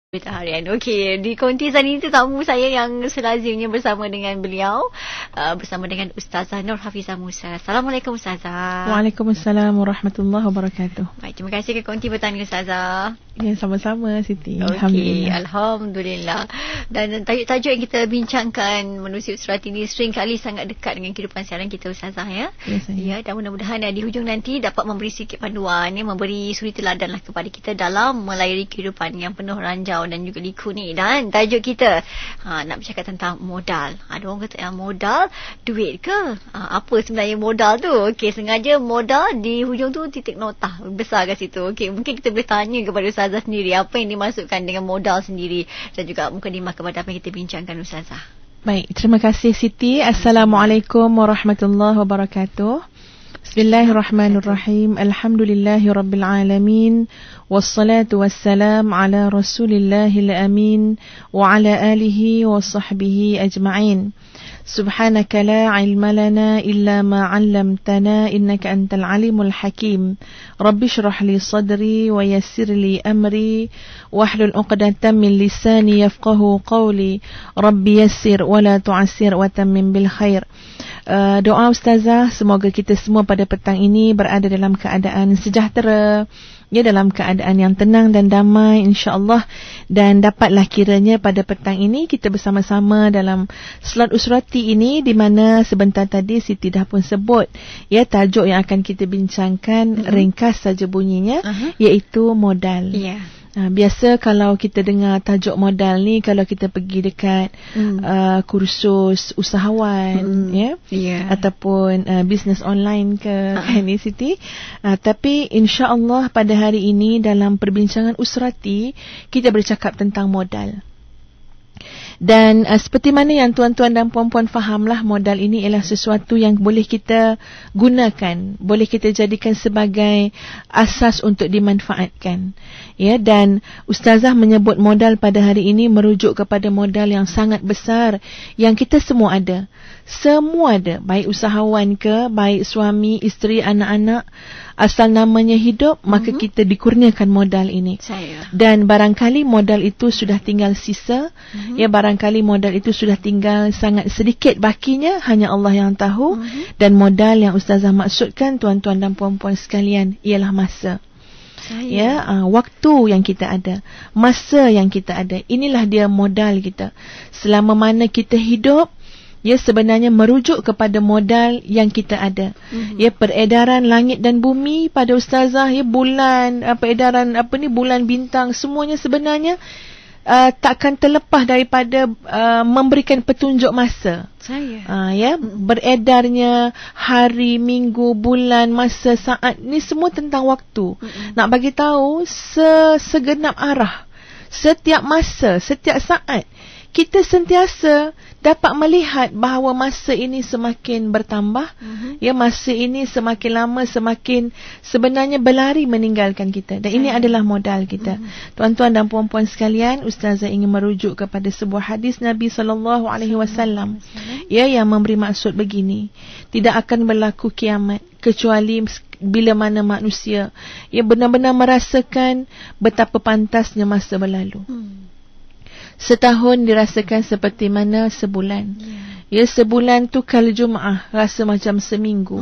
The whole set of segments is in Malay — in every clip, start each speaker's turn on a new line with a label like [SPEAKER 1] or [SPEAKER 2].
[SPEAKER 1] Berita harian. Okey, di konti saat ini tetamu saya yang selazimnya bersama dengan beliau, bersama dengan Ustazah Nur Hafizah Musa. Assalamualaikum Ustazah.
[SPEAKER 2] Waalaikumsalam warahmatullahi wabarakatuh.
[SPEAKER 1] Baik, terima kasih ke konti bertanya Ustazah.
[SPEAKER 2] Ya, sama-sama Siti.
[SPEAKER 1] Okey, Alhamdulillah. Dan tajuk-tajuk yang kita bincangkan menerusi surat ini seringkali sangat dekat dengan kehidupan seharian kita Ustazah ya. Ya, dan mudah-mudahan di hujung nanti dapat memberi sikit panduan, memberi suri teladan lah kepada kita dalam melayari kehidupan yang penuh ranjau dan juga liku ni. Dan tajuk kita nak bercakap tentang modal. Ada orang kata modal duit ke? Apa sebenarnya modal tu? Okey, sengaja modal di hujung tu titik nota besar kat situ. Okey, mungkin kita boleh tanya kepada Ustazah sendiri apa yang dimasukkan dengan modal sendiri dan juga mukadimah kepada apa yang kita bincangkan Ustazah.
[SPEAKER 2] Baik, terima kasih Siti. Assalamualaikum warahmatullahi wabarakatuh. Bismillahirrahmanirrahim. Alhamdulillahirabbil alamin. Wassalatu wassalam ala Rasulillahil amin wa ala alihi wa sahbihi ajma'in. Subhanaka la ilma lana illa ma 'allamtana innaka antal alimul hakim. Rabbi shrah li sadri wa yassir li amri wahlul 'uqdatam min lisani yafqahu qawli. Rabbi yassir wa la tu'assir wa tammim bil khair. Doa Ustazah, semoga kita semua pada petang ini berada dalam keadaan sejahtera, ya, dalam keadaan yang tenang dan damai insya-Allah, dan dapatlah kiranya pada petang ini kita bersama-sama dalam slot usrati ini, di mana sebentar tadi Siti dah pun sebut ya tajuk yang akan kita bincangkan, ringkas saja bunyinya, iaitu modal. Biasa kalau kita dengar tajuk modal ni, kalau kita pergi dekat kursus usahawan ataupun bisnes online ke kan ni Siti, tapi insya-Allah pada hari ini dalam perbincangan usrati kita bercakap tentang modal. Dan seperti mana yang tuan-tuan dan puan-puan fahamlah, modal ini ialah sesuatu yang boleh kita gunakan, boleh kita jadikan sebagai asas untuk dimanfaatkan. Ya, dan Ustazah menyebut modal pada hari ini merujuk kepada modal yang sangat besar yang kita semua ada. Semua ada, baik usahawan ke, baik suami, isteri, anak-anak, asal namanya hidup, maka kita dikurniakan modal ini. Dan barangkali modal itu sudah tinggal sisa, ya, barangkali modal itu sudah tinggal sangat sedikit bakinya, hanya Allah yang tahu. Dan modal yang Ustazah maksudkan tuan-tuan dan puan-puan sekalian ialah masa. Ya, waktu yang kita ada, masa yang kita ada, inilah dia modal kita. Selama mana kita hidup, ya, sebenarnya merujuk kepada modal yang kita ada. Ya, peredaran langit dan bumi pada Ustazah, ya, bulan, peredaran bulan, bintang, semuanya sebenarnya takkan terlepas daripada memberikan petunjuk masa. Ya, beredarnya hari, minggu, bulan, masa, saat, ni semua tentang waktu. Nak bagi tahu segenap arah, setiap masa, setiap saat kita sentiasa dapat melihat bahawa masa ini semakin bertambah, ya, masa ini semakin lama semakin sebenarnya berlari meninggalkan kita, dan ini adalah modal kita. Tuan-tuan dan puan-puan sekalian, Ustazah ingin merujuk kepada sebuah hadis Nabi SAW, ya, yang memberi maksud begini: tidak akan berlaku kiamat kecuali bila mana manusia, ya, benar-benar merasakan betapa pantasnya masa berlalu. Setahun dirasakan seperti mana sebulan. Ya, sebulan tu kal Jumaah rasa macam seminggu.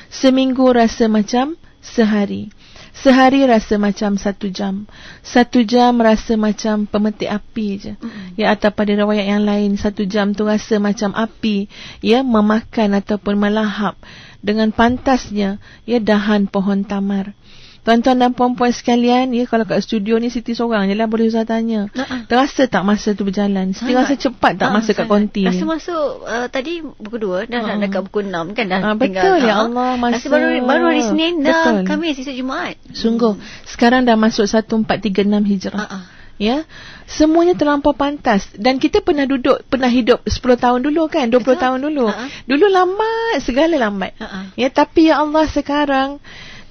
[SPEAKER 2] Seminggu rasa macam sehari. Sehari rasa macam 1 jam. 1 jam rasa macam pemetik api je. Ya, atau pada riwayat yang lain 1 jam tu rasa macam api, ya, memakan ataupun melahap dengan pantasnya, ya, dahan pohon tamar. Tuan-tuan dan puan-puan sekalian, ya, kalau kat studio ni Siti seorang je lah, boleh Ustaz tanya. Terasa tak masa tu berjalan? Siti rasa cepat tak masa kat konti ni?
[SPEAKER 1] Rasa masuk tadi buku 2 dan nak dekat buku 6 kan, dah
[SPEAKER 2] betul,
[SPEAKER 1] tinggal.
[SPEAKER 2] Ya Allah, masa
[SPEAKER 1] rasa baru hari Senin dah, Khamis, esok Jumaat.
[SPEAKER 2] Sungguh, sekarang dah masuk 1436 Hijrah. Ya, semuanya terlampau pantas. Dan kita pernah hidup 10 tahun dulu kan, 20 tahun dulu. Dulu lambat, segala lambat. Ya, tapi ya Allah, sekarang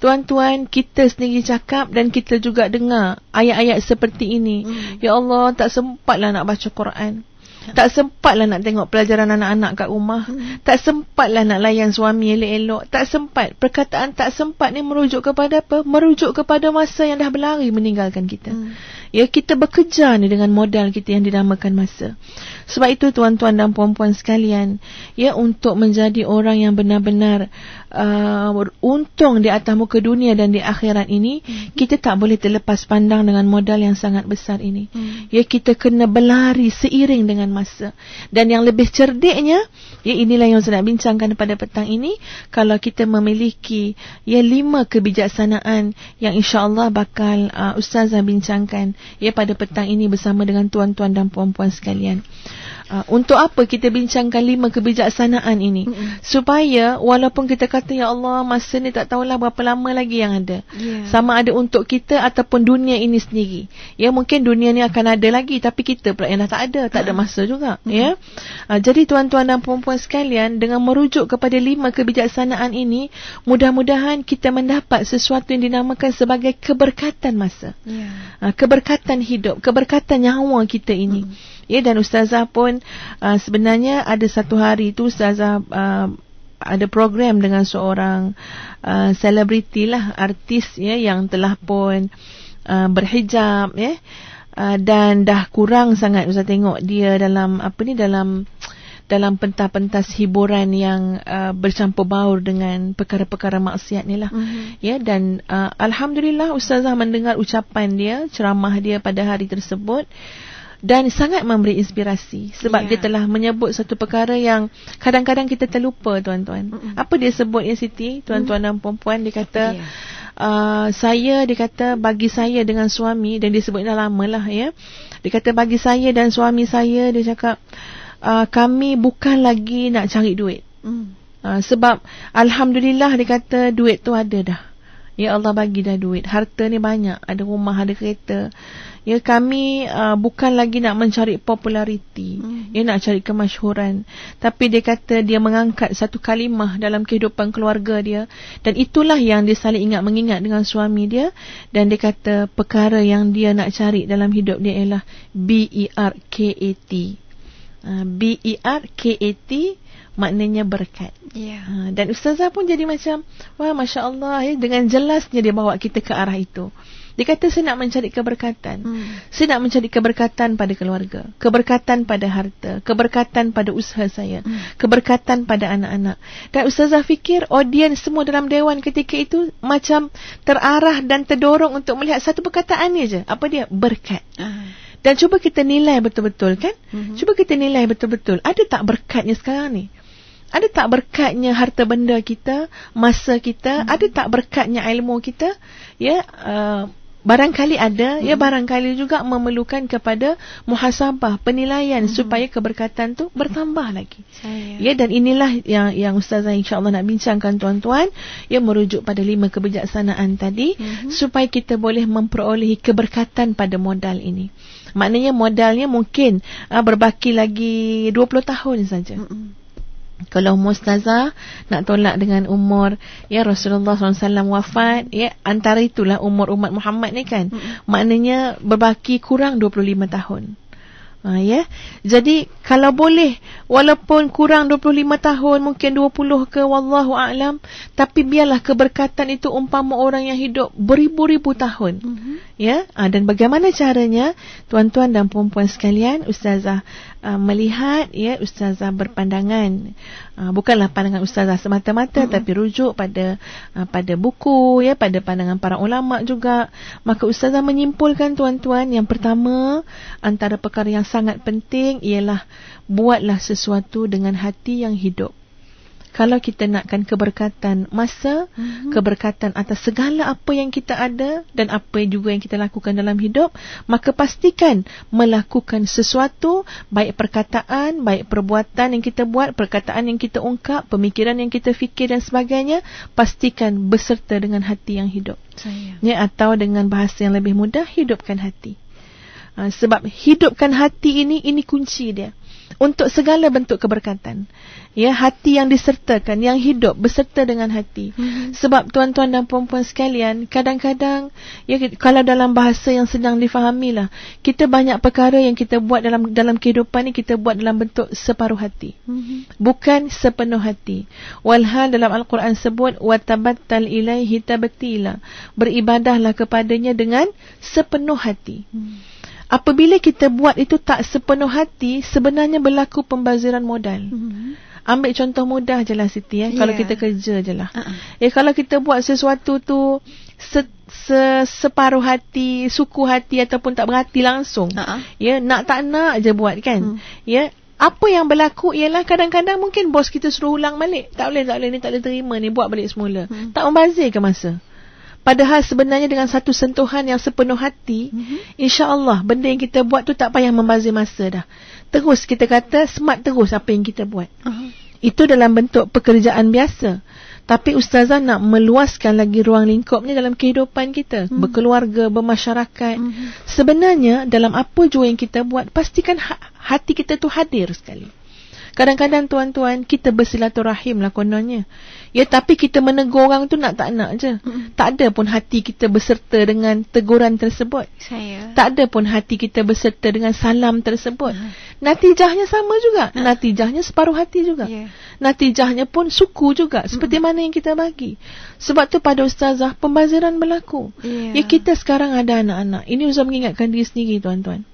[SPEAKER 2] tuan-tuan, kita sendiri cakap dan kita juga dengar ayat-ayat seperti ini. Ya Allah, tak sempatlah nak baca Quran. Tak sempatlah nak tengok pelajaran anak-anak kat rumah. Tak sempatlah nak layan suami elok-elok. Tak sempat. Perkataan tak sempat ni merujuk kepada apa? Merujuk kepada masa yang dah berlari meninggalkan kita. Ya, kita bekerja ni dengan modal kita yang dinamakan masa. Sebab itu tuan-tuan dan puan-puan sekalian, ya, untuk menjadi orang yang benar-benar untung di atas muka dunia dan di akhirat ini, kita tak boleh terlepas pandang dengan modal yang sangat besar ini. Ya, kita kena berlari seiring dengan masa. Dan yang lebih cerdiknya, ya, inilah yang saya nak bincangkan pada petang ini. Kalau kita memiliki 5 kebijaksanaan yang insya-Allah bakal Ustazah bincangkan ya pada petang ini bersama dengan tuan-tuan dan puan-puan sekalian. Untuk apa kita bincangkan 5 kebijaksanaan ini? Supaya walaupun kita kata ya Allah, masa ni tak tahulah berapa lama lagi yang ada. Sama ada untuk kita ataupun dunia ini sendiri. Ya, mungkin dunia ni akan ada lagi, tapi kita pula yang dah tak ada masa juga. Ya. Jadi tuan-tuan dan puan-puan sekalian, dengan merujuk kepada 5 kebijaksanaan ini, mudah-mudahan kita mendapat sesuatu yang dinamakan sebagai keberkatan masa. Keberkatan hidup, keberkatan nyawa kita ini. Ya, dan Ustazah pun sebenarnya ada satu hari tu Ustazah ada program dengan seorang selebriti lah, artis ya, yang telah pun berhijab ya, dan dah kurang sangat Ustazah tengok dia dalam dalam pentas-pentas hiburan yang bercampur baur dengan perkara-perkara maksiat ni lah. Ya, dan alhamdulillah Ustazah mendengar ucapan dia, ceramah dia pada hari tersebut, dan sangat memberi inspirasi sebab dia telah menyebut satu perkara yang kadang-kadang kita terlupa, tuan-tuan. Apa dia sebut ya Siti, tuan-tuan dan puan-puan? Dia kata dia kata bagi saya dengan suami, dan dia sebut dah lama lah ya. Dia kata bagi saya dan suami saya, dia cakap kami bukan lagi nak cari duit. Sebab alhamdulillah dia kata duit tu ada dah. Ya, Allah bagi dah duit, harta ni banyak, ada rumah, ada kereta. Ya, kami bukan lagi nak mencari populariti, ya, nak cari kemasyhuran. Tapi dia kata dia mengangkat satu kalimah dalam kehidupan keluarga dia, dan itulah yang dia saling mengingat dengan suami dia. Dan dia kata perkara yang dia nak cari dalam hidup dia ialah BERKAT. BERKAT maknanya berkat. Dan Ustazah pun jadi macam, wah, Masya Allah ya, dengan jelasnya dia bawa kita ke arah itu. Dia kata saya nak mencari keberkatan. Saya nak mencari keberkatan pada keluarga, keberkatan pada harta, keberkatan pada usaha saya, keberkatan pada anak-anak. Dan Ustazah fikir audiens semua dalam dewan ketika itu macam terarah dan terdorong untuk melihat satu perkataan ni je. Apa dia? Berkat. Dan cuba kita nilai betul-betul kan? Cuba kita nilai betul-betul. Ada tak berkatnya sekarang ni? Ada tak berkatnya harta benda kita, masa kita? Ada tak berkatnya ilmu kita? Ya, barangkali ada, ya, barangkali juga memerlukan kepada muhasabah, penilaian supaya keberkatan tu bertambah lagi. Ya, dan inilah yang Ustazah insya-Allah nak bincangkan tuan-tuan, ya, merujuk pada 5 kebijaksanaan tadi supaya kita boleh memperolehi keberkatan pada modal ini. Maknanya modalnya mungkin berbaki lagi 20 tahun saja. Kalau umur Ustazah nak tolak dengan umur ya Rasulullah SAW wafat, ya, antara itulah umur umat Muhammad ni kan. Maknanya berbaki kurang 25 tahun. Ya. Jadi kalau boleh, walaupun kurang 25 tahun, mungkin 20 ke, wallahu a'lam, tapi biarlah keberkatan itu umpama orang yang hidup beribu-ribu tahun. Ya. Dan bagaimana caranya, tuan-tuan dan puan-puan sekalian, Ustazah melihat, ya, Ustazah berpandangan, bukanlah pandangan Ustazah semata-mata, tapi rujuk pada buku, ya, pada pandangan para ulama juga. Maka Ustazah menyimpulkan tuan-tuan, yang pertama antara perkara yang sangat penting ialah buatlah sesuatu dengan hati yang hidup. Kalau kita nakkan keberkatan masa, keberkatan atas segala apa yang kita ada dan apa juga yang kita lakukan dalam hidup, maka pastikan melakukan sesuatu, baik perkataan, baik perbuatan yang kita buat, perkataan yang kita ungkap, pemikiran yang kita fikir dan sebagainya, pastikan beserta dengan hati yang hidup. Ya, atau dengan bahasa yang lebih mudah, hidupkan hati. Sebab hidupkan hati ini kunci dia untuk segala bentuk keberkatan. Ya, hati yang disertakan, yang hidup beserta dengan hati. Sebab tuan-tuan dan puan-puan sekalian, kadang-kadang ya, kalau dalam bahasa yang sedang difahami lah, kita banyak perkara yang kita buat dalam kehidupan ni, kita buat dalam bentuk separuh hati, bukan sepenuh hati. Walhal dalam Al-Quran sebut watabattal ilaihi tabtila, beribadahlah kepadanya dengan sepenuh hati. Apabila kita buat itu tak sepenuh hati, sebenarnya berlaku pembaziran modal. Ambil contoh mudah je lah Siti, kalau kita kerja je lah. Kalau kita buat sesuatu tu separuh hati, suku hati ataupun tak berhati langsung, nak tak nak je buat kan. Apa yang berlaku ialah kadang-kadang mungkin bos kita suruh ulang balik. Tak boleh ni, tak boleh terima ni, buat balik semula. Tak membazirkan masa. Padahal sebenarnya dengan satu sentuhan yang sepenuh hati, insya-Allah benda yang kita buat tu tak payah membazir masa dah. Terus kita kata smart terus apa yang kita buat. Itu dalam bentuk pekerjaan biasa. Tapi ustazah nak meluaskan lagi ruang lingkupnya dalam kehidupan kita, berkeluarga, bermasyarakat. Sebenarnya dalam apa jua yang kita buat, pastikan hati kita tu hadir sekali. Kadang-kadang tuan-tuan, kita bersilaturahim lah kononnya. Tapi kita menegur orang tu nak tak nak je. Tak ada pun hati kita berserta dengan teguran tersebut. Tak ada pun hati kita berserta dengan salam tersebut. Natijahnya sama juga. Natijahnya separuh hati juga. Natijahnya pun suku juga. Seperti mana yang kita bagi. Sebab tu pada ustazah, pembaziran berlaku. Kita sekarang ada anak-anak. Ini ustazah mengingatkan diri sendiri tuan-tuan.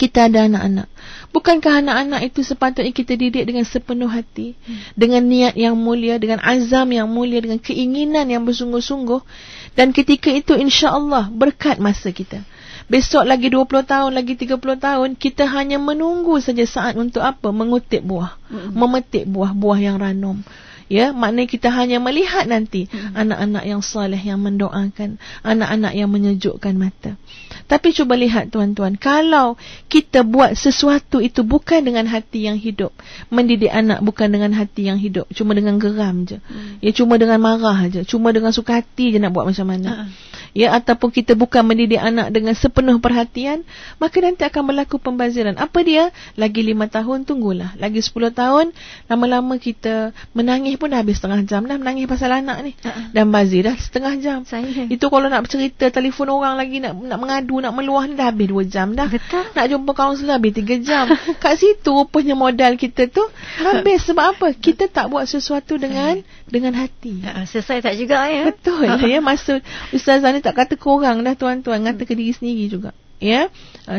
[SPEAKER 2] Kita ada anak-anak. Bukankah anak-anak itu sepatutnya kita didik dengan sepenuh hati, dengan niat yang mulia, dengan azam yang mulia, dengan keinginan yang bersungguh-sungguh. Dan ketika itu insya-Allah berkat masa kita. Besok lagi 20 tahun, lagi 30 tahun, kita hanya menunggu saja saat untuk apa? Mengutip buah, memetik buah-buah yang ranum. Maknanya kita hanya melihat nanti anak-anak yang soleh, yang mendoakan, anak-anak yang menyejukkan mata. Tapi cuba lihat tuan-tuan, kalau kita buat sesuatu itu bukan dengan hati yang hidup, mendidik anak bukan dengan hati yang hidup, cuma dengan geram je, cuma dengan marah je, cuma dengan suka hati je nak buat macam mana, ataupun kita bukan mendidik anak dengan sepenuh perhatian, maka nanti akan berlaku pembaziran. Apa dia? Lagi 5 tahun tunggulah, lagi 10 tahun, lama-lama kita menangis pun dah habis setengah jam dah menangis pasal anak ni. Dan bazir dah setengah jam. Itu kalau nak bercerita, telefon orang lagi, nak mengadu, nak meluah ni dah habis 2 jam dah.
[SPEAKER 1] Betul.
[SPEAKER 2] Nak jumpa kaunselor habis 3 jam. Kat situ rupanya modal kita tu habis. Sebab apa? Kita tak buat sesuatu dengan hati.
[SPEAKER 1] Selesai tak juga
[SPEAKER 2] Betul. Maksud ustazah ni tak kata korang dah tuan-tuan, kata ke diri sendiri juga.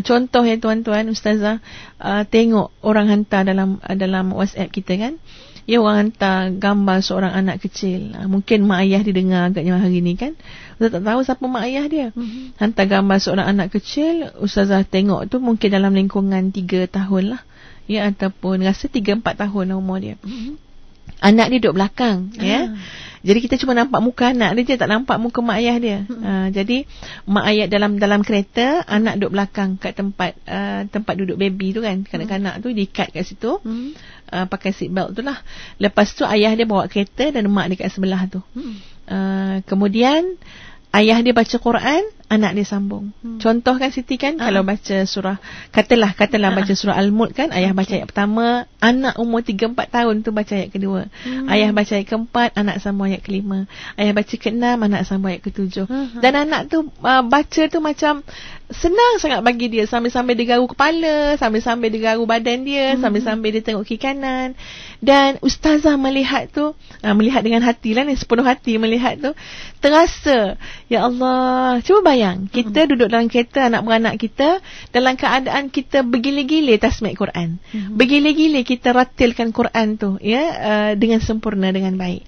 [SPEAKER 2] Contoh tuan-tuan, ustazah tengok orang hantar dalam WhatsApp kita kan. Orang hantar gambar seorang anak kecil. Mungkin mak ayah dia dengar agaknya hari ni kan. Ustazah tak tahu siapa mak ayah dia. Hantar gambar seorang anak kecil. Ustazah tengok tu mungkin dalam lingkungan 3 tahun lah. Ataupun rasa 3-4 tahun umur dia. Anak dia duduk belakang. Jadi kita cuma nampak muka anak dia, tak nampak muka mak ayah dia. Jadi mak ayah dalam kereta, anak duduk belakang kat tempat duduk baby tu kan. Kanak-kanak tu diikat kat situ. Pakai seat belt tu lah. Lepas tu ayah dia bawa kereta dan mak dia kat sebelah tu. Kemudian ayah dia baca Quran, anak dia sambung. Contoh kan Siti kan, kalau baca surah, katalah baca surah Al-Mulk kan, ayah baca ayat pertama, anak umur 3-4 tahun tu baca ayat kedua. Ayah baca ayat keempat, anak sambung ayat kelima. Ayah baca keenam, anak sambung ayat ketujuh. Dan anak tu baca tu macam senang sangat bagi dia, sambil-sambil dia garu kepala, sambil-sambil dia garu badan dia, sambil-sambil dia tengok kiri kanan. Dan ustazah melihat tu, melihat dengan hati lah ni, sepenuh hati melihat tu, terasa, ya Allah, cuba bayang, kita duduk dalam kereta anak beranak kita, dalam keadaan kita bergila-gila tasmid Quran, bergila-gila kita ratilkan Quran tu dengan sempurna, dengan baik.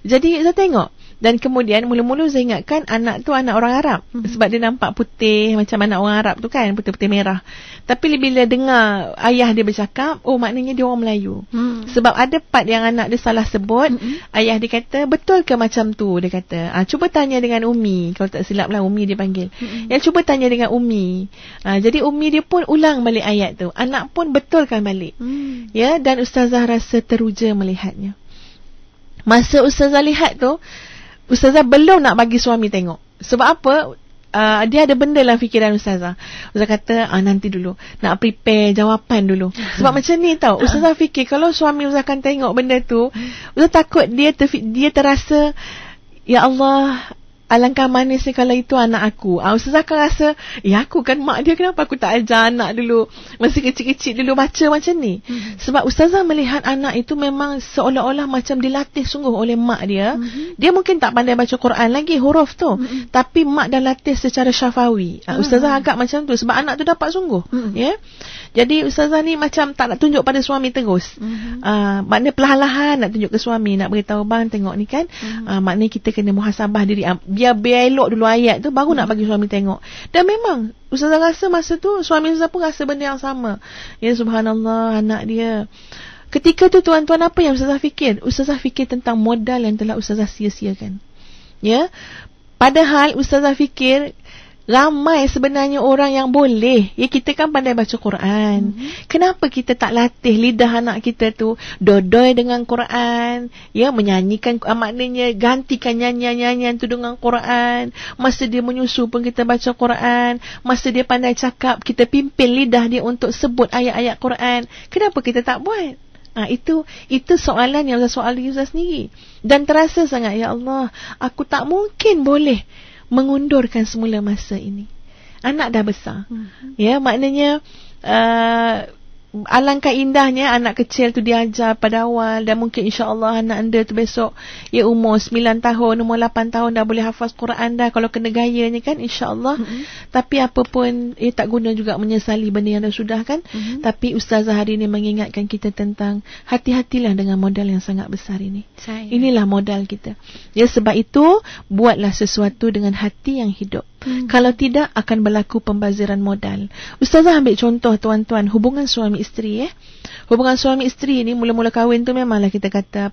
[SPEAKER 2] Jadi saya tengok, dan kemudian mula-mula saya ingatkan anak tu anak orang Arab, sebab dia nampak putih macam anak orang Arab tu kan, putih-putih merah. Tapi bila dengar ayah dia bercakap, oh maknanya dia orang Melayu. Sebab ada part yang anak dia salah sebut. Ayah dia kata, betul ke macam tu? Dia kata, cuba tanya dengan Umi. Kalau tak silap lah Umi dia panggil. Yang cuba tanya dengan Umi. Jadi Umi dia pun ulang balik ayat tu. Anak pun betulkan balik. Dan ustazah rasa teruja melihatnya. Masa ustazah lihat tu, ustazah belum nak bagi suami tengok. Sebab apa? dia ada benda lah fikiran Ustazah. Ustazah kata nanti dulu nak prepare jawapan dulu. Sebab macam ni tau, Ustazah fikir kalau suami Ustazah akan tengok benda tu, Ustazah takut dia terasa, ya Allah, alangkah manisnya kalau itu anak aku. Ustazah akan rasa, aku kan mak dia, kenapa aku tak ajar anak dulu, masih kecil-kecil dulu baca macam ni. Sebab Ustazah melihat anak itu memang seolah-olah macam dilatih sungguh oleh mak dia. Dia mungkin tak pandai baca Quran lagi, huruf tu, tapi mak dah latih secara syafawi. Ustazah agak macam tu, sebab anak tu dapat sungguh. Jadi Ustazah ni macam tak nak tunjuk pada suami terus. Maknanya perlahan-lahan nak tunjuk ke suami, nak beritahu, bang tengok ni kan, maknanya kita kena muhasabah diri, biar elok dulu ayat tu, baru nak bagi suami tengok. Dan memang Ustazah rasa masa tu suami Ustazah pun rasa benda yang sama. Ya subhanallah, anak dia. Ketika tu tuan-tuan, apa yang Ustazah fikir? Ustazah fikir tentang modal yang telah Ustazah sia-siakan. Ya, padahal Ustazah fikir ramai sebenarnya orang yang boleh. Ya, kita kan pandai baca Quran. Kenapa kita tak latih lidah anak kita tu dodoi dengan Quran? Ya, menyanyikan, maknanya gantikan nyanyian-nyanyian tu dengan Quran. Masa dia menyusu pun kita baca Quran. Masa dia pandai cakap, kita pimpin lidah dia untuk sebut ayat-ayat Quran. Kenapa kita tak buat? Itu soalan yang soal diri Ustaz sendiri. Dan terasa sangat, ya Allah, aku tak mungkin boleh mengundurkan semula masa ini. Anak dah besar. Ya, maknanya alangkah indahnya anak kecil tu diajar pada awal, dan mungkin insya-Allah anak anda tu besok umur 9 tahun, umur 8 tahun dah boleh hafaz Quran dah kalau kena gayanya kan, insya-Allah. Tapi apa pun tak guna juga menyesali benda yang dah sudah kan. Tapi Ustazah hari ini mengingatkan kita tentang hati-hatilah dengan modal yang sangat besar ini. Inilah modal kita. Ya, sebab itu buatlah sesuatu dengan hati yang hidup. Kalau tidak akan berlaku pembaziran modal. Ustazah ambil contoh tuan-tuan, hubungan suami isteri. Hubungan suami isteri ni mula-mula kahwin tu memanglah kita kata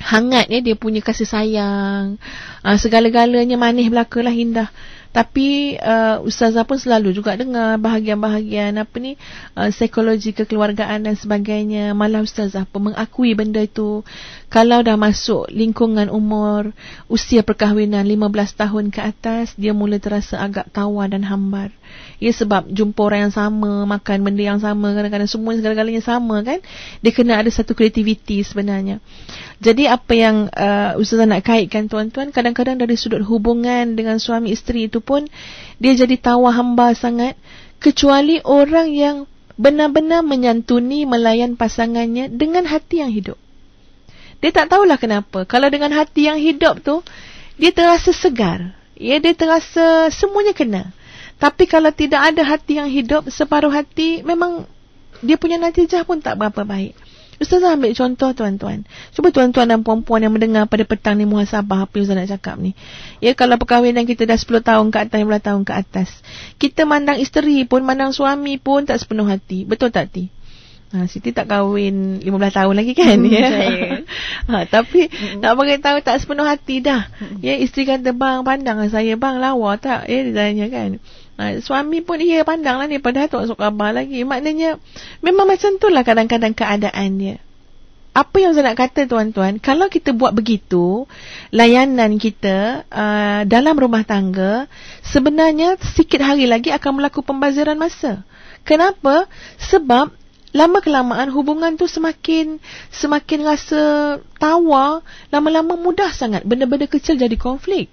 [SPEAKER 2] hangat dia punya kasih sayang, segala-galanya manis belakalah, indah. Tapi Ustazah pun selalu juga dengar bahagian-bahagian psikologi kekeluargaan dan sebagainya. Malah Ustazah pun mengakui benda itu. Kalau dah masuk lingkungan umur usia perkahwinan 15 tahun ke atas, dia mula terasa agak tawar dan hambar. Ya, sebab jumpa orang yang sama, makan benda yang sama, kadang-kadang semua segala-galanya sama kan. Dia kena ada satu kreativiti sebenarnya. Jadi apa yang Ustazah nak kaitkan tuan-tuan, kadang-kadang dari sudut hubungan dengan suami isteri itu pun dia jadi tawar hamba sangat, kecuali orang yang benar-benar menyantuni, melayan pasangannya dengan hati yang hidup. Dia tak tahulah kenapa, kalau dengan hati yang hidup tu dia terasa segar. Ya, dia terasa semuanya kena. Tapi kalau tidak ada hati yang hidup, separuh hati, memang dia punya natijah pun tak berapa baik. Ustazah ambil contoh tuan-tuan. Cuba tuan-tuan dan puan-puan yang mendengar pada petang ni muhasabah apa yang Ustazah nak cakap ni. Ya, kalau perkahwinan kita dah 10 tahun ke atas, 15 tahun ke atas, kita mandang isteri pun, mandang suami pun tak sepenuh hati. Betul tak, Ti? Siti tak kahwin 15 tahun lagi kan. Tapi nak bagi tahu tak sepenuh hati dah. Ya, isteri kata, bang pandanglah saya, bang lawa tak? Ya, dia tanya kan. Suami pun pandanglah ni, padahal tak masuk khabar lagi. Maknanya memang macam tu lah kadang-kadang keadaan dia. Apa yang saya nak kata tuan-tuan, kalau kita buat begitu, layanan kita dalam rumah tangga, sebenarnya sikit hari lagi akan berlaku pembaziran masa. Kenapa? Sebab lama-kelamaan hubungan tu semakin rasa tawar, lama-lama mudah sangat benda-benda kecil jadi konflik.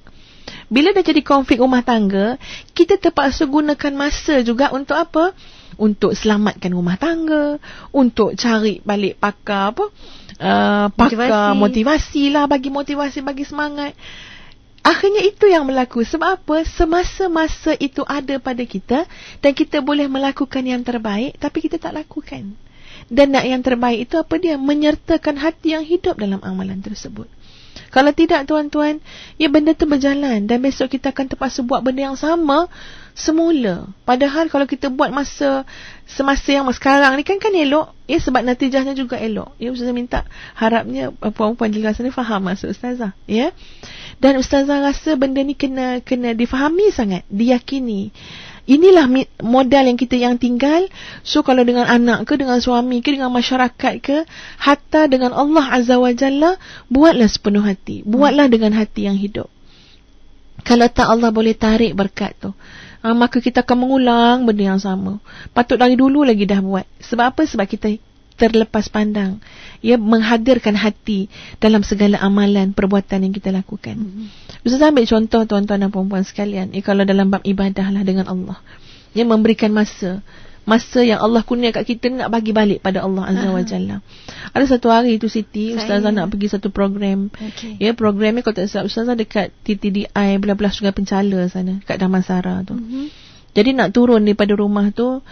[SPEAKER 2] Bila dah jadi konflik rumah tangga, kita terpaksa gunakan masa juga untuk apa? Untuk selamatkan rumah tangga, untuk cari balik pakar motivasi lah, bagi motivasi, bagi semangat. Akhirnya itu yang berlaku. Sebab apa? Semasa-masa itu ada pada kita dan kita boleh melakukan yang terbaik, tapi kita tak lakukan. Dan nak yang terbaik itu apa dia? Menyertakan hati yang hidup dalam amalan tersebut. Kalau tidak tuan-tuan, ya benda tu berjalan dan besok kita akan terpaksa buat benda yang sama semula. Padahal kalau kita buat semasa yang sekarang ni kan elok. Ya, sebab natijahnya juga elok. Ya, Ustazah minta harapnya puan-puan di luar sana faham maksud Ustazah. Ya. Dan Ustazah rasa benda ni kena difahami sangat, diyakini. Inilah modal yang kita yang tinggal. So kalau dengan anak ke, dengan suami ke, dengan masyarakat ke, hatta dengan Allah Azza wa Jalla, buatlah sepenuh hati. Buatlah dengan hati yang hidup. Kalau tak, Allah boleh tarik berkat tu. Maka kita akan mengulang benda yang sama. Patut dari dulu lagi dah buat. Sebab apa? Sebab kita terlepas pandang. Menghadirkan hati dalam segala amalan, perbuatan yang kita lakukan. Ustaz ambil contoh tuan-tuan dan puan-puan sekalian. Kalau dalam bab ibadah lah dengan Allah. Memberikan masa yang Allah kurnia kat kita nak bagi balik pada Allah Azza wa Jalla. Ada satu hari tu Siti, Ustazah nak pergi satu program. Program ni kalau tak silap Ustazah dekat TTDI belah-belah Sungai Penchala sana, kat Damansara tu. Jadi nak turun daripada rumah tu,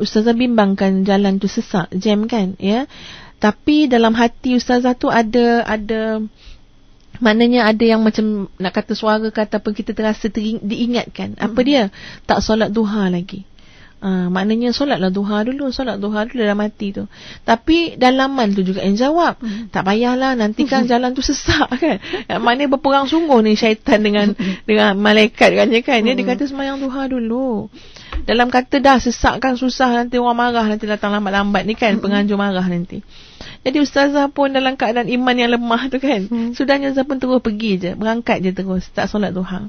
[SPEAKER 2] Ustazah bimbangkan jalan tu sesak, jam kan, Tapi dalam hati Ustazah tu ada maknanya ada yang macam nak kata suara kata apa, kita terasa diingatkan. Apa dia? Tak solat duha lagi. Maknanya solatlah duha dulu dalam hati tu. Tapi dalaman tu juga yang jawab, tak payahlah, nanti kan jalan tu sesak kan. Maknanya berperang sungguh ni syaitan dengan malaikat kan. Dia kata sembahyang duha dulu. Dalam kata dah sesak kan, susah, nanti orang marah, nanti datang lambat-lambat ni kan, penganjur marah nanti. Jadi Ustazah pun dalam keadaan iman yang lemah tu kan, sudahnya Ustazah pun terus pergi je, berangkat je terus, tak solat duha.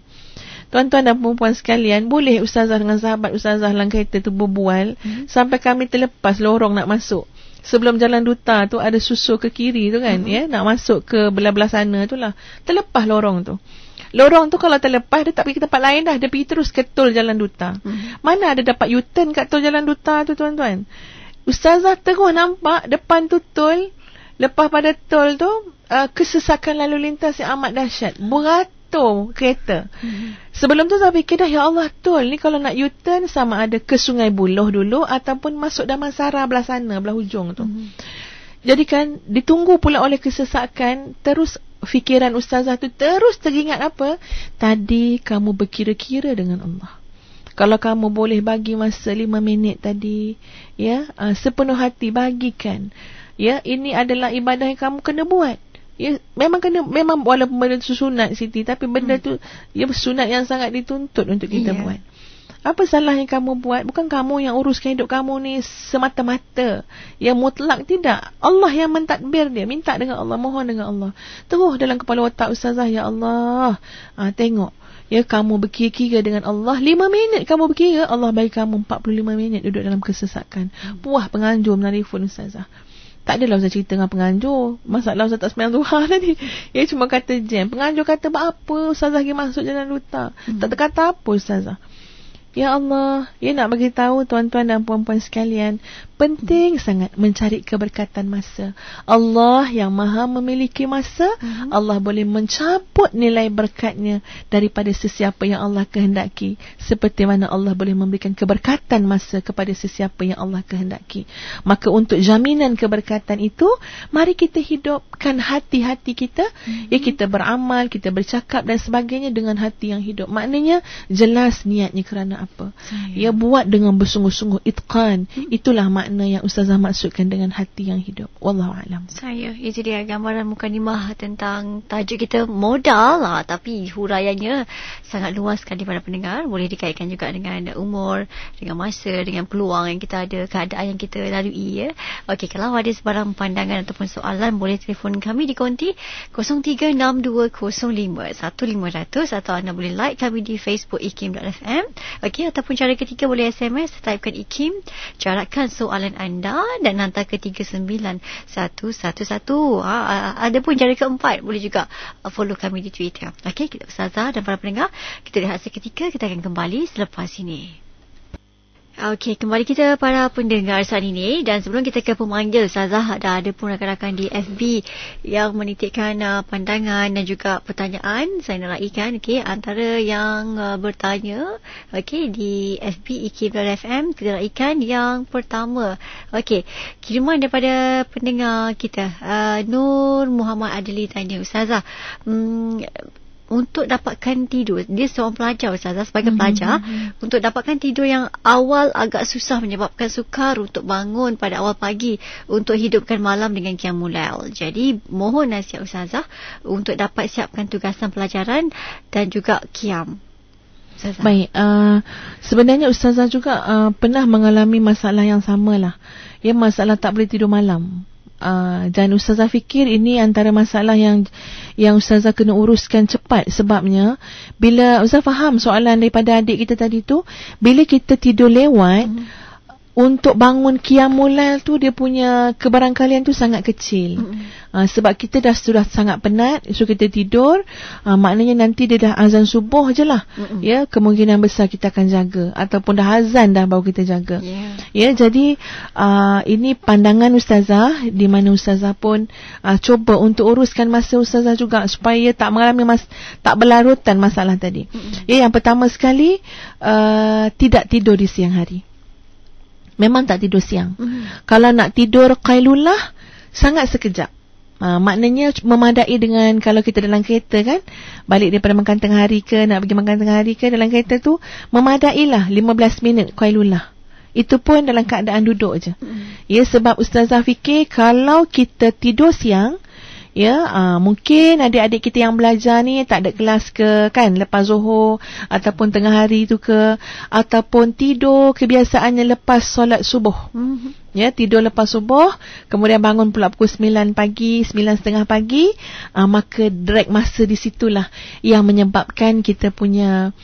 [SPEAKER 2] Tuan-tuan dan perempuan sekalian, boleh Ustazah dengan sahabat Ustazah dalam kereta tu berbual sampai kami terlepas lorong nak masuk. Sebelum jalan duta tu ada susul ke kiri tu kan, nak masuk ke belah-belah sana tu lah. Terlepas lorong tu. Lorong tu kalau terlepas, dia tak pergi ke tempat lain dah, dia pergi terus ke tol jalan duta. Mana ada dapat U-turn kat tol jalan duta tu tuan-tuan. Ustazah terus nampak depan tu tol, lepas pada tol tu kesesakan lalu lintas yang amat dahsyat. Beratur kereta. Sebelum tu saya fikir dah, ya Allah, tol ni kalau nak U-turn sama ada ke Sungai Buloh dulu ataupun masuk Damansara belah sana, belah hujung tu. Jadi kan ditunggu pula oleh kesesakan, terus fikiran Ustazah tu terus teringat apa? Tadi kamu berkira-kira dengan Allah. Kalau kamu boleh bagi masa 5 minit tadi, sepenuh hati bagikan. Ini adalah ibadah yang kamu kena buat. Memang walaupun benda tu sunat Siti, tapi benda tu sunat yang sangat dituntut untuk kita buat. Apa salah yang kamu buat? Bukan kamu yang uruskan hidup kamu ni semata-mata, yang mutlak, tidak. Allah yang mentadbir dia. Minta dengan Allah, mohon dengan Allah. Terus dalam kepala otak Ustazah, ya Allah, tengok, kamu berkira-kira dengan Allah 5 minit kamu berkira, Allah bagi kamu 45 minit duduk dalam kesesakan. Puah penganjur menelefon Ustazah. Tak adalah Ustazah cerita dengan penganjur masalah Ustazah tak sembahyang duha tadi. Cuma kata jam. Penganjur kata, buat apa Ustazah pergi masuk jalan duta? Tak kata apa Ustazah. Ya Allah, nak bagi tahu tuan-tuan dan puan-puan sekalian, penting sangat mencari keberkatan masa. Allah yang maha memiliki masa, Allah boleh mencabut nilai berkatnya daripada sesiapa yang Allah kehendaki. Seperti mana Allah boleh memberikan keberkatan masa kepada sesiapa yang Allah kehendaki. Maka untuk jaminan keberkatan itu, mari kita hidupkan hati-hati kita. Kita beramal, kita bercakap dan sebagainya dengan hati yang hidup. Maknanya jelas niatnya kerana apa? Buat dengan bersungguh-sungguh, itqan. Itulah makna yang Ustazah maksudkan dengan hati yang hidup. Wallahualam.
[SPEAKER 1] Itu dia gambaran mukadimah tentang tajuk kita modal lah, tapi huraiannya sangat luas sekali para pendengar. Boleh dikaitkan juga dengan umur, dengan masa, dengan peluang yang kita ada, keadaan yang kita lalui. Okey, kalau ada sebarang pandangan ataupun soalan, boleh telefon kami di konti 0362051500 atau anda boleh like kami di Facebook ikim.fm. Ataupun cara ketiga boleh SMS, typekan IKIM, jarakkan soalan anda dan hantar ke 39111. Ada pun cara keempat, boleh juga follow kami di Twitter. Kita Ustazah dan para pendengar, kita rehat seketika, kita akan kembali selepas ini. Kembali kita para pendengar saat ini, dan sebelum kita ke pemanggil, Ustazah, ada pun rakan-rakan di FB yang menitipkan pandangan dan juga pertanyaan. Saya nak raikan antara yang bertanya di FB ikim.fm, kita raikan yang pertama. Kiriman daripada pendengar kita, Nur Muhammad Adli tanya, Ustazah, untuk dapatkan tidur, dia seorang pelajar Ustazah, sebagai pelajar, untuk dapatkan tidur yang awal agak susah menyebabkan sukar untuk bangun pada awal pagi untuk hidupkan malam dengan qiyamul lail. Jadi mohon nasihat Ustazah untuk dapat siapkan tugasan pelajaran dan juga qiyam. Ustazah.
[SPEAKER 2] Baik, sebenarnya Ustazah juga pernah mengalami masalah yang samalah. Masalah tak boleh tidur malam. Dan Ustazah fikir ini antara masalah yang Ustazah kena uruskan cepat. Sebabnya bila Ustazah faham soalan daripada adik kita tadi tu, bila kita tidur lewat, untuk bangun qiyamul lail tu dia punya kebarangkalian tu sangat kecil. Sebab kita sudah sangat penat, so kita tidur, maknanya nanti dia dah azan subuh je lah. Ya, kemungkinan besar kita akan jaga, ataupun dah azan dah baru kita jaga. Ya, jadi ini pandangan Ustazah, di mana Ustazah pun cuba untuk uruskan masa Ustazah juga supaya tak mengalami tak berlarutan masalah tadi. Ya, yang pertama sekali, tidak tidur di siang hari. Memang tak tidur siang. Kalau nak tidur qailulah, sangat sekejap. Maknanya memadai dengan kalau kita dalam kereta kan, balik daripada makan tengah hari ke, nak pergi makan tengah hari ke, dalam kereta tu memadailah 15 minit qailulah. Itu pun dalam keadaan duduk je. Ya, sebab Ustazah fikir kalau kita tidur siang, ya, mungkin adik-adik kita yang belajar ni tak ada kelas ke kan, lepas Zuhur ataupun tengah hari tu ke, ataupun tidur kebiasaannya lepas solat subuh. Ya, tidur lepas subuh, kemudian bangun pula pukul 9 pagi, 9.30 pagi, maka drag masa di situlah yang menyebabkan kita punya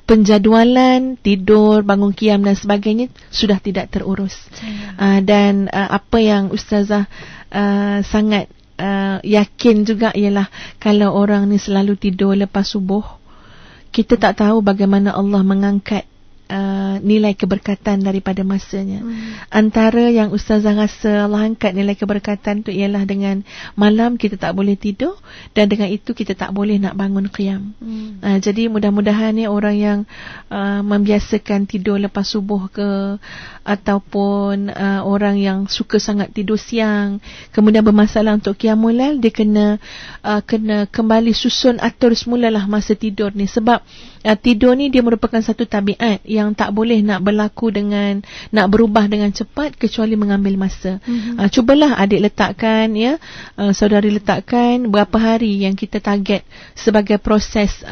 [SPEAKER 2] penjadualan tidur, bangun qiyam dan sebagainya sudah tidak terurus. Dan apa yang Ustazah sangat yakin juga ialah kalau orang ni selalu tidur lepas subuh, kita tak tahu bagaimana Allah mengangkat nilai keberkatan daripada masanya. Antara yang Ustazah rasa Allah angkat nilai keberkatan tu ialah dengan malam kita tak boleh tidur, dan dengan itu kita tak boleh nak bangun qiyam. Jadi mudah-mudahan ni orang yang membiasakan tidur lepas subuh ke, ataupun orang yang suka sangat tidur siang, kemudian bermasalah untuk qiyamul lail, dia kena kembali susun atur semulalah masa tidur ni. Sebab tidur ni dia merupakan satu tabiat yang tak boleh nak berlaku dengan, nak berubah dengan cepat kecuali mengambil masa. Cubalah adik letakkan, ya, saudari letakkan berapa hari yang kita target sebagai proses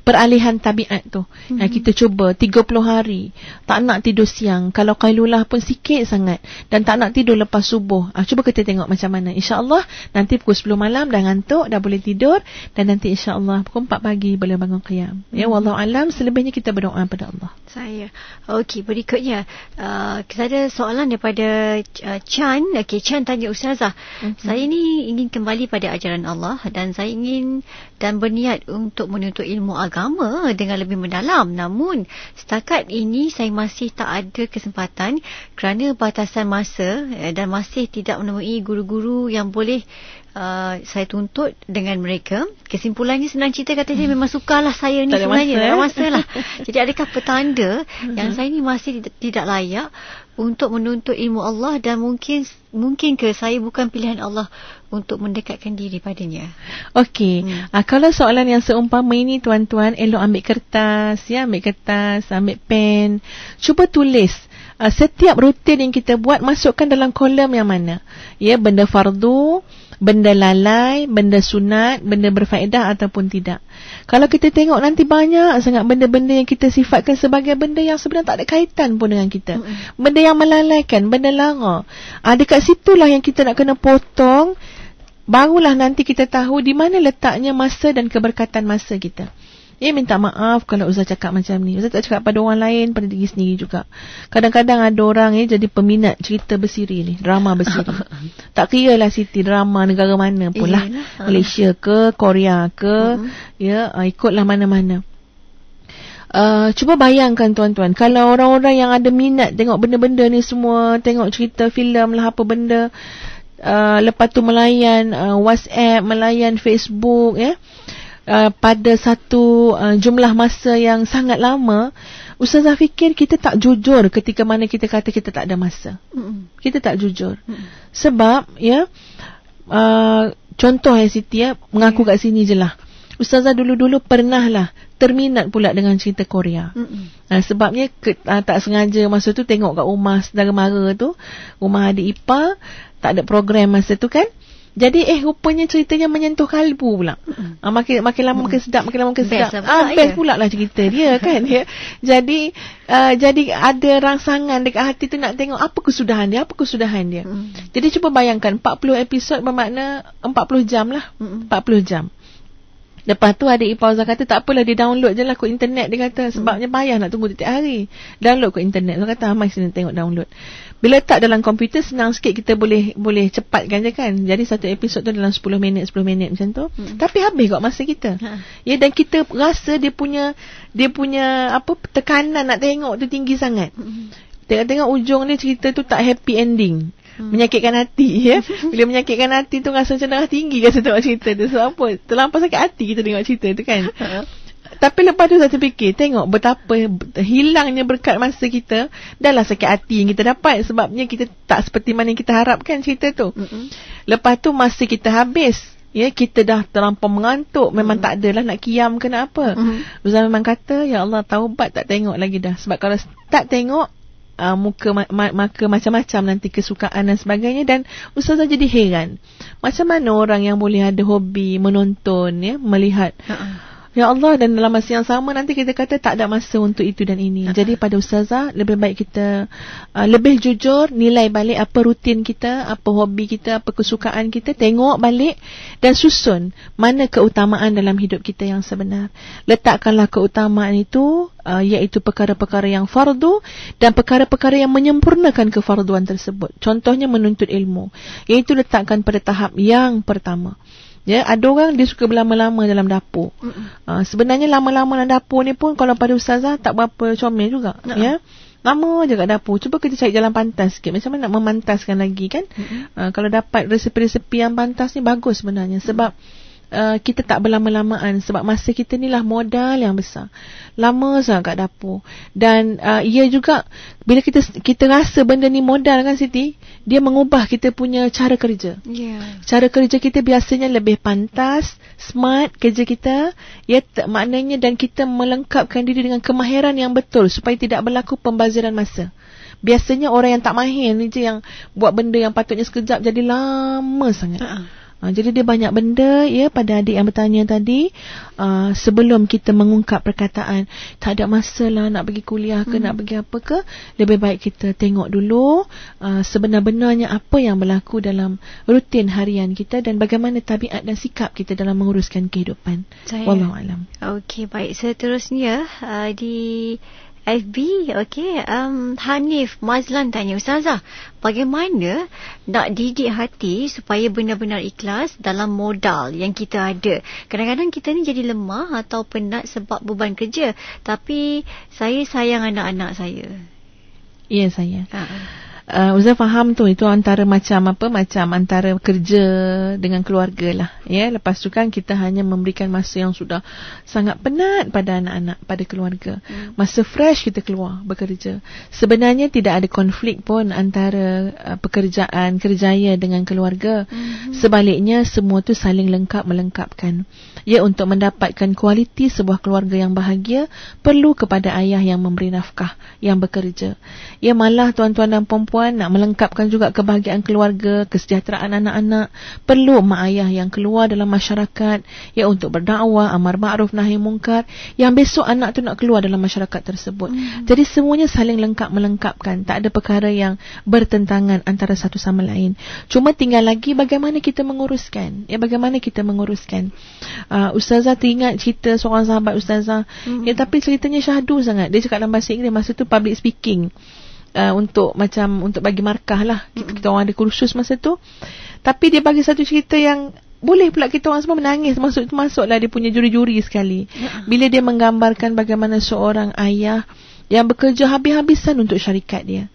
[SPEAKER 2] peralihan tabiat tu. Kita cuba 30 hari tak nak tidur siang, kalau qailulah pun sikit sangat, dan tak nak tidur lepas subuh. Cuba kita tengok macam mana. InsyaAllah nanti pukul 10 malam dah ngantuk, dah boleh tidur, dan nanti insyaAllah pukul 4 pagi boleh bangun qiyam. Ya, wallahu alam, selebihnya kita berdoa pada Allah.
[SPEAKER 1] Saya. Okey, berikutnya kita ada soalan daripada Chan. Okey, Chan tanya Ustazah, saya ni ingin kembali pada ajaran Allah, dan saya ingin dan berniat untuk menuntut ilmu agama dengan lebih mendalam. Namun setakat ini saya masih tak ada kesempatan kerana batasan masa, dan masih tidak menemui guru-guru yang boleh saya tuntut dengan mereka. Kesimpulannya senang cerita, kata dia memang sukarlah saya ni sebenarnya, tak ada masa lah. Jadi adakah petanda yang saya ni masih tidak layak untuk menuntut ilmu Allah, dan mungkin ke saya bukan pilihan Allah untuk mendekatkan diri padanya? Okey,
[SPEAKER 2] kalau soalan yang seumpama ini, tuan-tuan elok ambil kertas, ya, ambil pen, cuba tulis setiap rutin yang kita buat, masukkan dalam kolom yang mana, ya, benda fardu, benda lalai, benda sunat, benda berfaedah ataupun tidak. Kalau kita tengok nanti banyak sangat benda-benda yang kita sifatkan sebagai benda yang sebenarnya tak ada kaitan pun dengan kita. Benda yang melalaikan, benda lara. Dekat situlah yang kita nak kena potong, barulah nanti kita tahu di mana letaknya masa dan keberkatan masa kita. Ya, minta maaf kalau Ustaz cakap macam ni. Ustaz tak cakap pada orang lain, pada diri sendiri juga. Kadang-kadang ada orang jadi peminat cerita bersiri ni, drama bersiri. Tak kira lah Siti drama negara mana pun lah, Malaysia ke, Korea ke, ya, ikutlah mana-mana. Cuba bayangkan tuan-tuan, kalau orang-orang yang ada minat tengok benda-benda ni semua, tengok cerita filem lah, apa benda, lepas tu melayan WhatsApp, melayan Facebook, ya, pada satu jumlah masa yang sangat lama, Ustazah fikir kita tak jujur ketika mana kita kata kita tak ada masa. Kita tak jujur. Sebab, ya, contoh Siti, ya, mengaku kat sini je lah, Ustazah dulu-dulu pernah lah terminat pula dengan cerita Korea. Sebabnya tak sengaja masa tu tengok kat rumah saudara mara tu, rumah adik ipar, tak ada program masa tu kan. Jadi rupanya ceritanya menyentuh kalbu pula. Makin lama makin sedap, makin lama makin sedap. Best pula lah cerita dia kan ya. Jadi ada rangsangan dekat hati tu nak tengok apa kesudahan dia. Jadi cuba bayangkan 40 episod bermakna 40 jam lah. 40 jam. Lepas tu adik Ipauza kata tak apalah, dia download je lah kot internet, dia kata, sebabnya payah nak tunggu tiap hari. Download kot internet. Dia kata mai sini tengok download. Bila letak dalam komputer senang sikit, kita boleh cepatkan je kan. Jadi satu episod tu dalam 10 minit macam tu. Tapi habis kot masa kita. Ya, dan kita rasa dia punya apa tekanan nak tengok tu tinggi sangat. Tengok ujung dia cerita tu tak happy ending. Menyakitkan hati ya. Bila menyakitkan hati tu rasa macam darah tinggi kan tengok cerita tu. Sebab apa? Terlampau sakit hati kita tengok cerita tu kan. Tapi lepas tu saya terfikir, tengok betapa hilangnya berkat masa kita. Dah lah sakit hati yang kita dapat, sebabnya kita tak seperti mana yang kita harapkan cerita tu. Lepas tu masa kita habis, ya, kita dah terlampau mengantuk. Memang tak adalah nak kiam ke nak apa. Ustaz memang kata, ya Allah, taubat tak tengok lagi dah. Sebab kalau tak tengok, maka macam-macam nanti kesukaan dan sebagainya. Dan Ustazah jadi heran, macam mana orang yang boleh ada hobi menonton, ya, melihat. Ya Allah, dan dalam masa yang sama nanti kita kata tak ada masa untuk itu dan ini. Jadi pada Ustazah, lebih baik kita lebih jujur, nilai balik apa rutin kita, apa hobi kita, apa kesukaan kita, tengok balik dan susun mana keutamaan dalam hidup kita yang sebenar. Letakkanlah keutamaan itu, iaitu perkara-perkara yang fardu dan perkara-perkara yang menyempurnakan kefarduan tersebut. Contohnya menuntut ilmu, iaitu letakkan pada tahap yang pertama. Ya, ada orang dia suka berlama-lama dalam dapur. Sebenarnya lama-lama dalam dapur ni pun kalau pada Ustazah tak berapa comel juga. Ya, lama je kat dapur. Cuba kita cari jalan pantas sikit. Macam mana nak memantaskan lagi kan? Kalau dapat resepi-resepi yang pantas ni bagus sebenarnya. Sebab kita tak berlama-lamaan. Sebab masa kita ni lah modal yang besar. Lama sangat kat dapur. Dan ia juga bila kita rasa benda ni modal kan Siti, dia mengubah kita punya cara kerja. Cara kerja kita biasanya lebih pantas, smart kerja kita. Ya, maknanya, dan kita melengkapkan diri dengan kemahiran yang betul supaya tidak berlaku pembaziran masa. Biasanya orang yang tak mahir ni je yang buat benda yang patutnya sekejap jadi lama sangat. Jadi dia banyak benda, ya, pada adik yang bertanya tadi, sebelum kita mengungkap perkataan tak ada masa lah nak pergi kuliah ke, nak pergi apa ke, lebih baik kita tengok dulu sebenar-benarnya apa yang berlaku dalam rutin harian kita dan bagaimana tabiat dan sikap kita dalam menguruskan kehidupan. Wallahualam.
[SPEAKER 1] Okey, baik. Seterusnya di FB, okey, Hanif Mazlan tanya, Ustazah, bagaimana nak didik hati supaya benar-benar ikhlas dalam modal yang kita ada? Kadang-kadang kita ni jadi lemah atau penat sebab beban kerja, tapi saya sayang anak-anak saya.
[SPEAKER 2] Ya, saya. Ustaz faham tu, itu antara macam antara kerja dengan keluarga lah, ya. Lepas tu kan kita hanya memberikan masa yang sudah sangat penat pada anak-anak, pada keluarga. Masa fresh kita keluar bekerja. Sebenarnya tidak ada konflik pun antara pekerjaan, kerjaya dengan keluarga. Sebaliknya semua tu saling melengkapkan. Ya, untuk mendapatkan kualiti sebuah keluarga yang bahagia, perlu kepada ayah yang memberi nafkah, yang bekerja. Ya, malah tuan-tuan dan puan nak melengkapkan juga kebahagiaan keluarga, kesejahteraan anak-anak, perlu mak ayah yang keluar dalam masyarakat, ya, untuk berdakwah, amar ma'ruf nahi mungkar, yang besok anak tu nak keluar dalam masyarakat tersebut. Jadi semuanya saling melengkapkan, tak ada perkara yang bertentangan antara satu sama lain. Cuma tinggal lagi bagaimana kita menguruskan, ya, bagaimana kita menguruskan. Ustazah teringat cerita seorang sahabat Ustazah, ya, tapi ceritanya syahdu sangat. Dia cakap dalam bahasa Inggeris, masa tu public speaking, untuk bagi markah lah. Kita orang ada kursus masa tu. Tapi dia bagi satu cerita yang boleh pula kita orang semua menangis. Masuklah dia punya juri-juri sekali. Bila dia menggambarkan bagaimana seorang ayah yang bekerja habis-habisan untuk syarikat dia.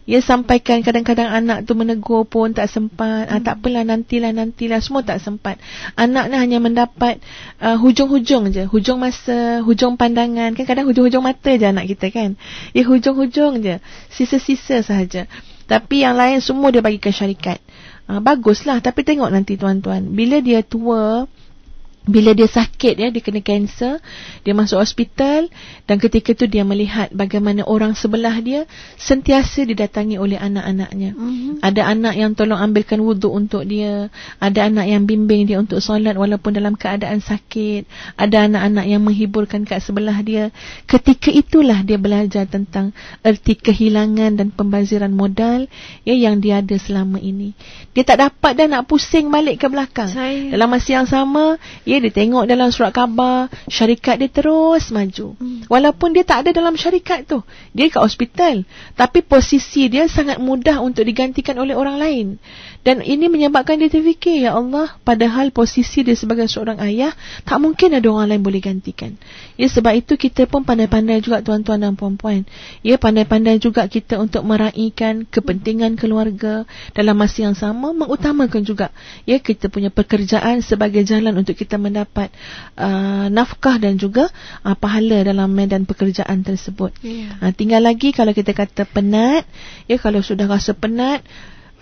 [SPEAKER 2] Ya, sampaikan kadang-kadang anak tu menegur pun tak sempat. Tak apalah, nantilah, semua tak sempat. Anak ni hanya mendapat hujung-hujung je, hujung masa, hujung pandangan. Kan kadang hujung-hujung mata je anak kita kan. Ya, hujung-hujung je, sisa-sisa sahaja. Tapi yang lain semua dia bagikan syarikat. Baguslah, tapi tengok nanti tuan-tuan, bila dia tua, Bila dia sakit, dia kena kanser, dia masuk hospital, dan ketika tu dia melihat bagaimana orang sebelah dia sentiasa didatangi oleh anak-anaknya. Ada anak yang tolong ambilkan wuduk untuk dia, ada anak yang bimbing dia untuk solat walaupun dalam keadaan sakit, ada anak-anak yang menghiburkan kat sebelah dia. Ketika itulah dia belajar tentang erti kehilangan dan pembaziran modal yang dia ada selama ini. Dia tak dapat dah nak pusing balik ke belakang. Dalam masa yang sama, dia tengok dalam surat khabar, syarikat dia terus maju. Walaupun dia tak ada dalam syarikat tu, dia kat hospital, tapi posisi dia sangat mudah untuk digantikan oleh orang lain. Dan ini menyebabkan dia terfikir, ya Allah, padahal posisi dia sebagai seorang ayah, tak mungkin ada orang lain boleh gantikan. Sebab itu kita pun pandai-pandai juga, tuan-tuan dan puan-puan. Pandai-pandai juga kita untuk meraihkan kepentingan keluarga, dalam masa yang sama mengutamakan juga kita punya pekerjaan sebagai jalan untuk kita mendapat nafkah dan juga pahala dalam medan pekerjaan tersebut. Tinggal lagi kalau kita kata penat, kalau sudah rasa penat,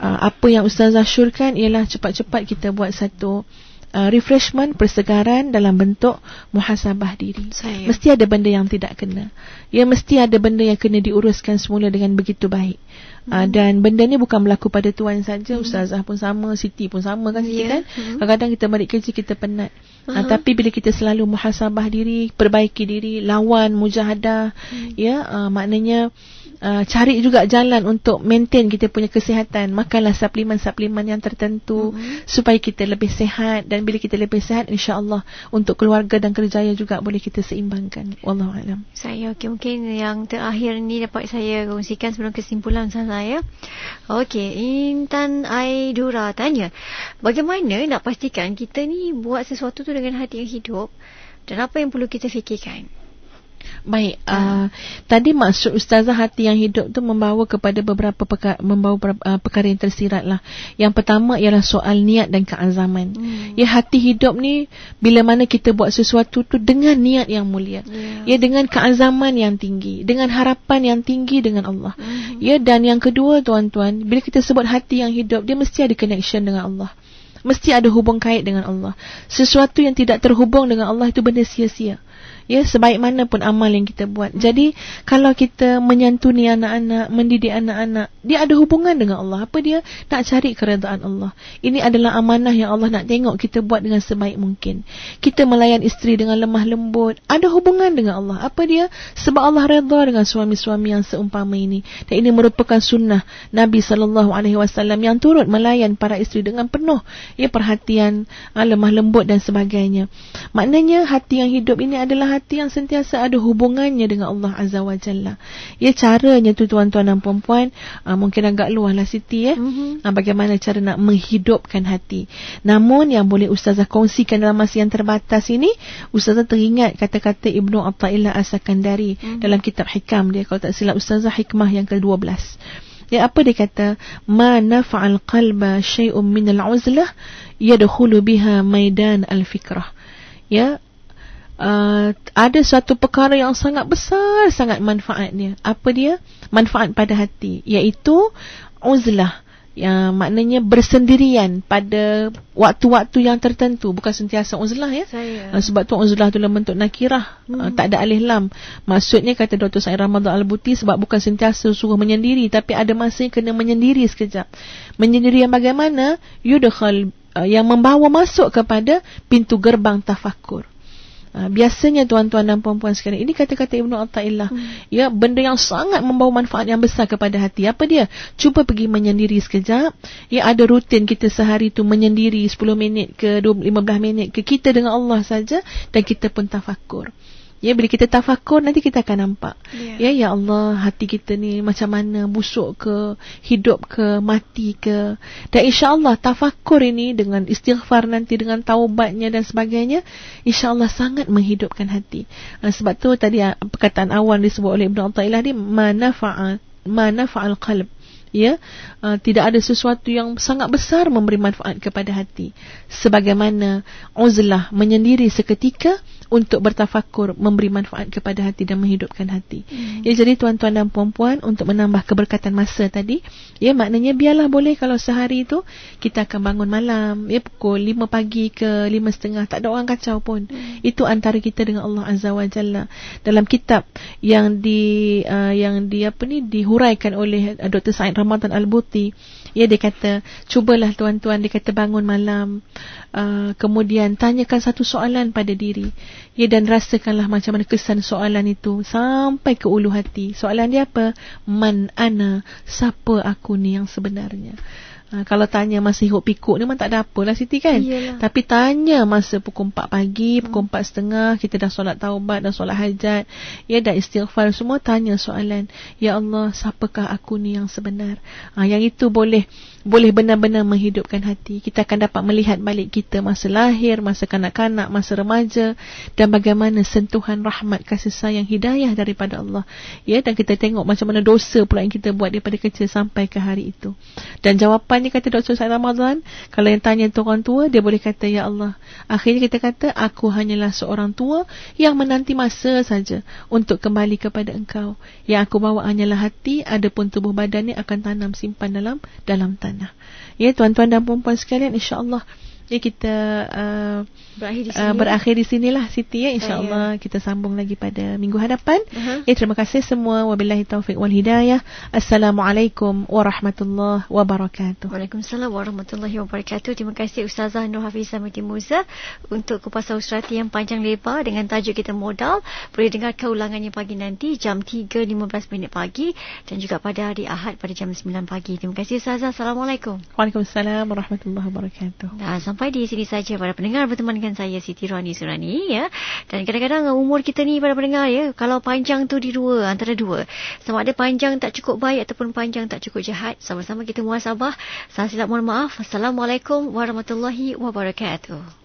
[SPEAKER 2] apa yang Ustazah syorkan ialah cepat-cepat kita buat satu refreshment, persegaran dalam bentuk muhasabah diri. Mesti ada benda yang tidak kena. Mesti ada benda yang kena diuruskan semula dengan begitu baik. Dan benda ni bukan berlaku pada tuan saja, Ustazah pun sama, Siti pun sama kan, Siti kan? Kadang-kadang kita balik kerja kita penat. Tapi bila kita selalu muhasabah diri, perbaiki diri, lawan mujahadah, maknanya cari juga jalan untuk maintain kita punya kesihatan. Makanlah suplemen-suplemen yang tertentu supaya kita lebih sihat, dan bila kita lebih sihat, insya-Allah untuk keluarga dan kerjaya juga boleh kita seimbangkan. Wallahu alam.
[SPEAKER 1] Mungkin yang terakhir ni dapat saya kongsikan sebelum kesimpulan saya. Intan Aidura tanya, bagaimana nak pastikan kita ni buat sesuatu tu dengan hati yang hidup, dan apa yang perlu kita fikirkan?
[SPEAKER 2] Baik, tadi maksud Ustazah hati yang hidup tu membawa kepada beberapa perkara yang tersirat lah. Yang pertama ialah soal niat dan keazaman. Hati hidup ni bila mana kita buat sesuatu tu dengan niat yang mulia, dengan keazaman yang tinggi, dengan harapan yang tinggi dengan Allah. Dan yang kedua, tuan-tuan, bila kita sebut hati yang hidup, dia mesti ada connection dengan Allah, mesti ada hubung kait dengan Allah. Sesuatu yang tidak terhubung dengan Allah itu benda sia-sia. Sebaik mana pun amal yang kita buat. Jadi kalau kita menyantuni anak-anak, mendidik anak-anak, dia ada hubungan dengan Allah. Apa dia? Nak cari keredaan Allah. Ini adalah amanah yang Allah nak tengok kita buat dengan sebaik mungkin. Kita melayan isteri dengan lemah lembut, ada hubungan dengan Allah. Apa dia? Sebab Allah redha dengan suami-suami yang seumpama ini. Dan ini merupakan sunnah Nabi SAW yang turut melayan para isteri dengan penuh perhatian, lemah lembut dan sebagainya. Maknanya hati yang hidup ini adalah hati yang sentiasa ada hubungannya dengan Allah Azza wa Jalla. Caranya tu, tuan-tuan dan puan-puan, mungkin agak luas lah Siti bagaimana cara nak menghidupkan hati. Namun yang boleh Ustazah kongsikan dalam masa yang terbatas ini, Ustazah teringat kata-kata Ibnu Athaillah As-Sakandari dalam kitab Hikam dia, kalau tak silap Ustazah, hikmah yang ke-12. Apa dia kata? Ma nafa'al qalba syai'un minal uzlah yadkhulu biha maidan al-fikrah. Ada suatu perkara yang sangat besar sangat manfaatnya. Apa dia? Manfaat pada hati, iaitu uzlah, yang maknanya bersendirian pada waktu-waktu yang tertentu. Bukan sentiasa uzlah sebab tu uzlah tu dalam bentuk nakirah, tak ada alif lam. Maksudnya kata Dr. Said Ramadan Al-Buti, sebab bukan sentiasa suruh menyendiri, tapi ada masa yang kena menyendiri sekejap. Menyendiri yang bagaimana? Yudkhal, yang membawa masuk kepada pintu gerbang tafakur. Biasanya tuan-tuan dan puan-puan sekalian, ini kata-kata Ibnu Athaillah, benda yang sangat membawa manfaat yang besar kepada hati. Apa dia? Cuba pergi menyendiri sekejap. Ada rutin kita sehari tu menyendiri 10 minit ke 15 minit ke, kita dengan Allah saja, dan kita pun tafakur. Bila kita tafakur, nanti kita akan nampak. Ya Allah, hati kita ni macam mana, busuk ke, hidup ke, mati ke. Dan insya-Allah tafakur ini dengan istighfar nanti, dengan taubatnya dan sebagainya, insya-Allah sangat menghidupkan hati. Sebab tu tadi perkataan awal disebut oleh Ibnu Athaillah ni, ma nafa'al qalb. Tidak ada sesuatu yang sangat besar memberi manfaat kepada hati sebagaimana uzlah, menyendiri seketika, untuk bertafakur, memberi manfaat kepada hati dan menghidupkan hati. Ya, jadi tuan-tuan dan puan-puan, untuk menambah keberkatan masa tadi, ya, maknanya biarlah boleh kalau sehari itu kita akan bangun malam, ya, pukul 5 pagi ke 5.30, tak ada orang kacau pun. Itu antara kita dengan Allah Azza wa Jalla. Dalam kitab yang dihuraikan oleh Dr. Said Ramadan Al-Buti, ya, dia kata, cubalah tuan-tuan, dia kata bangun malam, kemudian tanyakan satu soalan pada diri, ya, dan rasakanlah macam mana kesan soalan itu sampai ke ulu hati. Soalan dia apa? Man ana, siapa aku ni yang sebenarnya? Kalau tanya masa hirup pikuk ni memang tak ada apalah Siti kan. Iyalah. Tapi tanya masa pukul 4 pagi, pukul 4.30 kita dah solat taubat, dah solat hajat, ya, dah istighfar, semua tanya soalan, ya Allah, siapakah aku ni yang sebenar? Yang itu boleh benar-benar menghidupkan hati. Kita akan dapat melihat balik kita masa lahir, masa kanak-kanak, masa remaja, dan bagaimana sentuhan rahmat, kasih sayang, hidayah daripada Allah, ya, dan kita tengok macam mana dosa pula yang kita buat daripada kecil sampai ke hari itu. Dan jawapan kata Dr. Said Ramadan, kalau yang tanya tu orang tua, dia boleh kata, ya Allah, akhirnya kita kata, aku hanyalah seorang tua yang menanti masa saja untuk kembali kepada engkau. Yang aku bawa hanyalah hati, adapun tubuh badan ni akan tanam simpan dalam tanah. Ya, tuan-tuan dan puan-puan sekalian, insya-Allah, ya, kita berakhir di sinilah Siti, ya. InsyaAllah kita sambung lagi pada minggu hadapan. Ya, terima kasih semua. Wabillahi taufiq wal hidayah. Assalamualaikum warahmatullahi wabarakatuh.
[SPEAKER 1] Waalaikumsalam warahmatullahi wabarakatuh. Terima kasih Ustazah Nur Hafizah Miti Musa untuk kupasan usrati yang panjang lebar dengan tajuk kita modal. Boleh dengarkan ulangannya pagi nanti jam 3.15 pagi dan juga pada hari Ahad pada jam 9 pagi. Terima kasih Ustazah. Assalamualaikum.
[SPEAKER 2] Waalaikumsalam warahmatullahi wabarakatuh.
[SPEAKER 1] Nah, sampai di sini saja para pendengar, berteman dengan saya Siti Rohani Surani, ya. Dan kadang-kadang umur kita ni para pendengar, ya, kalau panjang tu di dua, antara dua, sama ada panjang tak cukup baik ataupun panjang tak cukup jahat. Sama-sama kita muhasabah. Salah silap mohon maaf. Assalamualaikum warahmatullahi wabarakatuh.